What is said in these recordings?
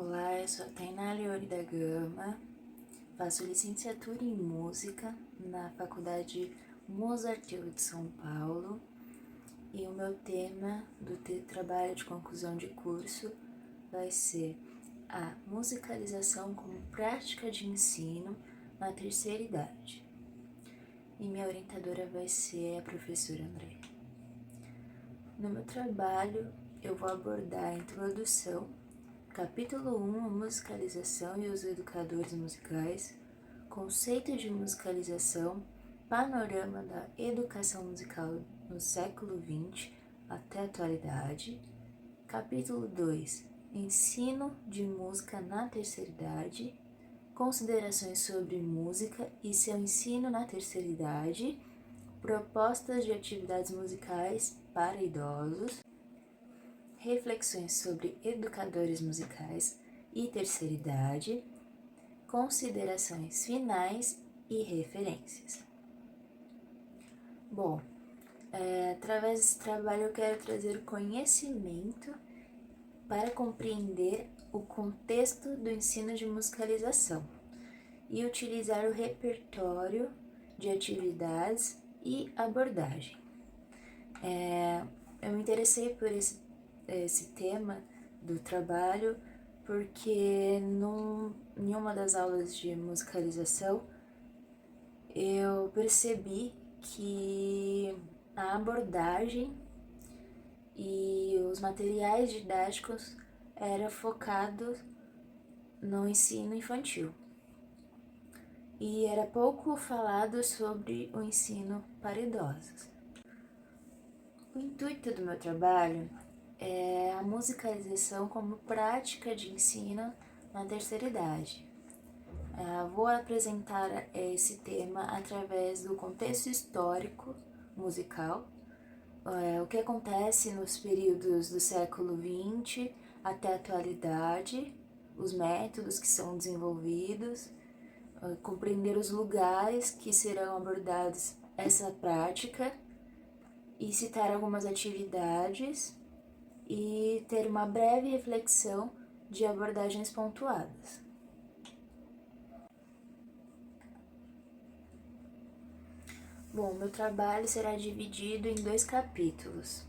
Olá, eu sou a Tainá Leone da Gama, faço licenciatura em Música na Faculdade Mozart de São Paulo e o meu tema do trabalho de conclusão de curso vai ser a musicalização como prática de ensino na terceira idade. E minha orientadora vai ser a professora André. No meu trabalho, eu vou abordar a introdução, capítulo 1, a musicalização e os educadores musicais, conceito de musicalização, panorama da educação musical no século XX até a atualidade, capítulo 2, ensino de música na terceira idade, considerações sobre música e seu ensino na terceira idade, propostas de atividades musicais para idosos, reflexões sobre educadores musicais e terceira idade, considerações finais e referências. Bom, através desse trabalho eu quero trazer o conhecimento para compreender o contexto do ensino de musicalização e utilizar o repertório de atividades e abordagem. Eu me interessei por esse tema do trabalho porque em uma das aulas de musicalização eu percebi que a abordagem e os materiais didáticos eram focados no ensino infantil e era pouco falado sobre o ensino para idosos. O intuito do meu trabalho é a musicalização como prática de ensino na terceira idade. Vou apresentar esse tema através do contexto histórico musical, o que acontece nos períodos do século XX até a atualidade, os métodos que são desenvolvidos, compreender os lugares que serão abordados essa prática e citar algumas atividades e ter uma breve reflexão de abordagens pontuadas. Bom, meu trabalho será dividido em 2 capítulos.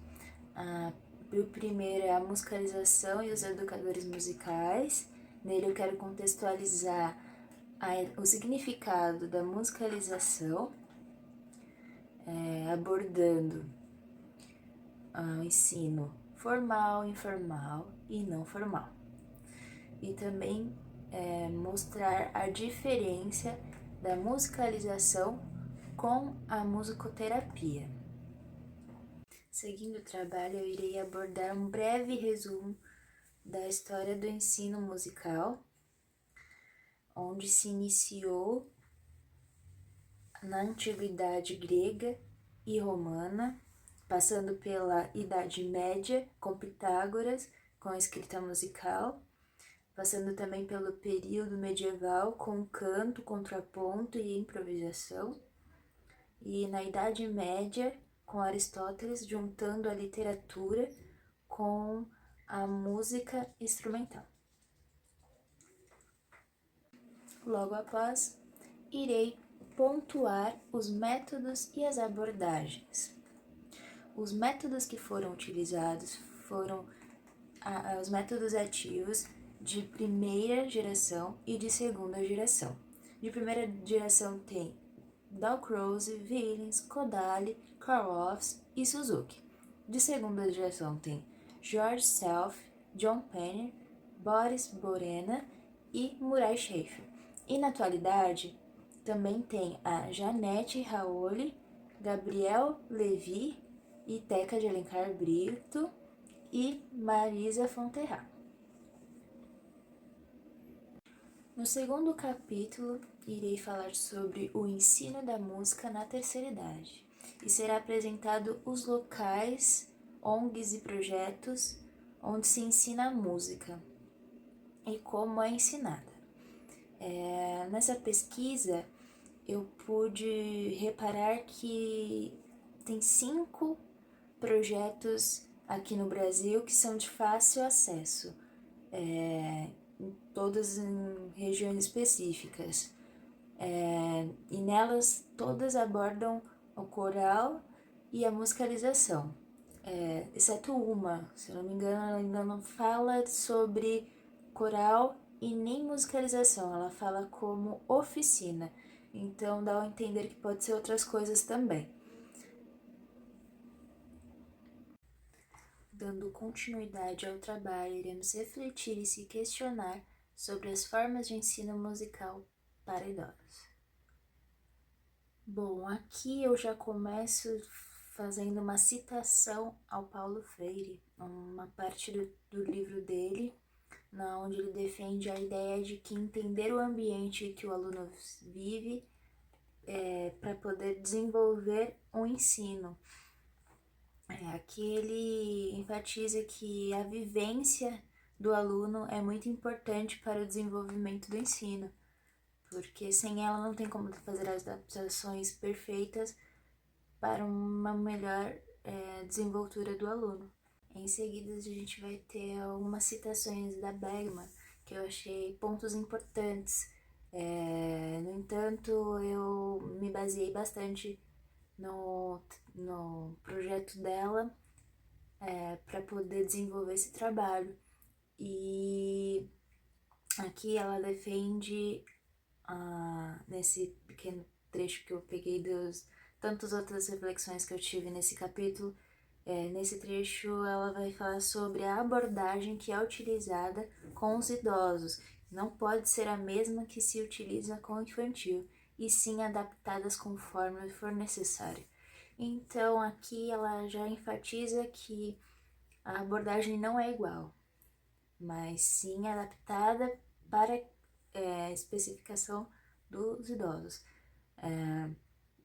O primeiro é a musicalização e os educadores musicais. Nele eu quero contextualizar o significado da musicalização, abordando o ensino formal, informal e não formal. E também mostrar a diferença da musicalização com a musicoterapia. Seguindo o trabalho, eu irei abordar um breve resumo da história do ensino musical, onde se iniciou na antiguidade grega e romana, passando pela Idade Média, com Pitágoras, com a escrita musical, passando também pelo período medieval, com canto, contraponto e improvisação, e na Idade Média, com Aristóteles, juntando a literatura com a música instrumental. Logo após, irei pontuar os métodos e as abordagens. Os métodos que foram utilizados foram os métodos ativos de primeira geração e de segunda geração. De primeira geração tem Dalcroze, Villains, Kodaly, Karloffs e Suzuki. De segunda geração tem George Self, John Penner, Boris Borena e Murray Schafer. E na atualidade também tem a Janete Raoli, Gabriel Levi e Teca de Alencar Brito e Marisa Fonterra. No segundo capítulo, irei falar sobre o ensino da música na terceira idade e será apresentado os locais, ONGs e projetos onde se ensina a música e como é ensinada. Nessa pesquisa, eu pude reparar que tem 5 projetos aqui no Brasil que são de fácil acesso, todas em regiões específicas. E nelas todas abordam o coral e a musicalização. Exceto uma, se não me engano, ela ainda não fala sobre coral e nem musicalização, ela fala como oficina. Então dá a entender que pode ser outras coisas também. Dando continuidade ao trabalho, iremos refletir e se questionar sobre as formas de ensino musical para idosos. Bom, aqui eu já começo fazendo uma citação ao Paulo Freire, uma parte do livro dele, onde ele defende a ideia de que entender o ambiente que o aluno vive para poder desenvolver o ensino. Aqui ele enfatiza que a vivência do aluno é muito importante para o desenvolvimento do ensino, porque sem ela não tem como fazer as adaptações perfeitas para uma melhor desenvoltura do aluno. Em seguida, a gente vai ter algumas citações da Bergman, que eu achei pontos importantes. No entanto, eu me baseei bastante no projeto dela para poder desenvolver esse trabalho. E aqui ela defende, nesse pequeno trecho que eu peguei das tantas outras reflexões que eu tive nesse capítulo, nesse trecho ela vai falar sobre a abordagem que é utilizada com os idosos. Não pode ser a mesma que se utiliza com o infantil, e sim adaptadas conforme for necessário. Então aqui ela já enfatiza que a abordagem não é igual, mas sim adaptada para a especificação dos idosos.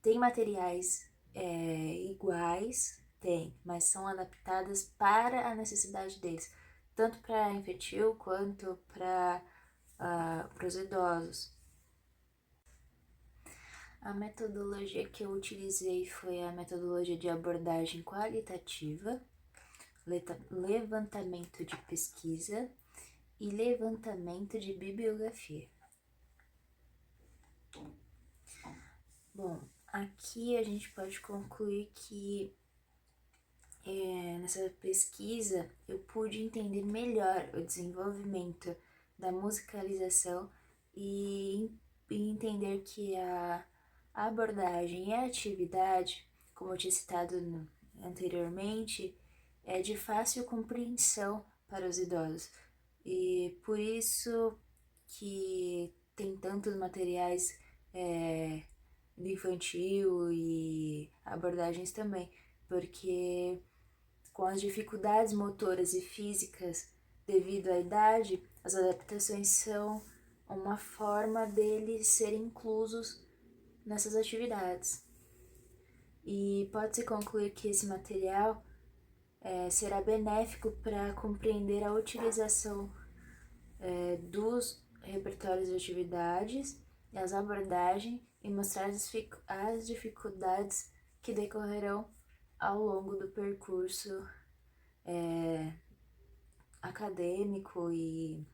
Tem materiais iguais? Tem, mas são adaptadas para a necessidade deles, tanto para infantil quanto para os idosos. A metodologia que eu utilizei foi a metodologia de abordagem qualitativa, levantamento de pesquisa e levantamento de bibliografia. Bom, aqui a gente pode concluir que nessa pesquisa eu pude entender melhor o desenvolvimento da musicalização e entender que a abordagem e a atividade, como eu tinha citado anteriormente, é de fácil compreensão para os idosos, e por isso que tem tantos materiais do infantil e abordagens também, porque com as dificuldades motoras e físicas devido à idade, as adaptações são uma forma deles serem inclusos nessas atividades. E pode-se concluir que esse material será benéfico para compreender a utilização dos repertórios de atividades e as abordagens e mostrar as dificuldades que decorrerão ao longo do percurso acadêmico e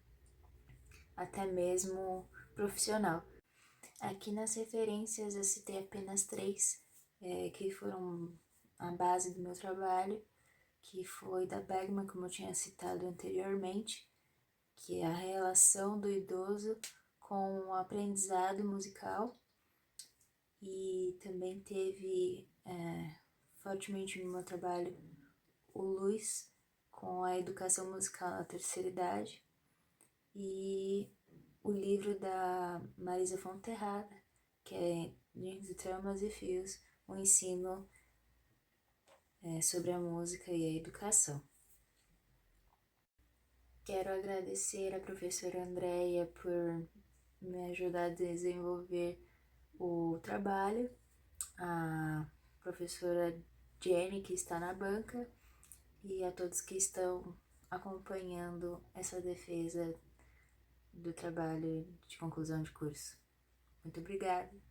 até mesmo profissional. Aqui nas referências eu citei apenas 3 que foram a base do meu trabalho, que foi da Bergman, como eu tinha citado anteriormente, que é a relação do idoso com o aprendizado musical, e também teve fortemente no meu trabalho o Luiz com a educação musical na terceira idade, e o livro da Marisa Fonterrada, que é de Tramas e Fios, o ensino sobre a música e a educação. Quero agradecer a professora Andréia por me ajudar a desenvolver o trabalho, a professora Jenny, que está na banca, e a todos que estão acompanhando essa defesa do trabalho de conclusão de curso. Muito obrigada!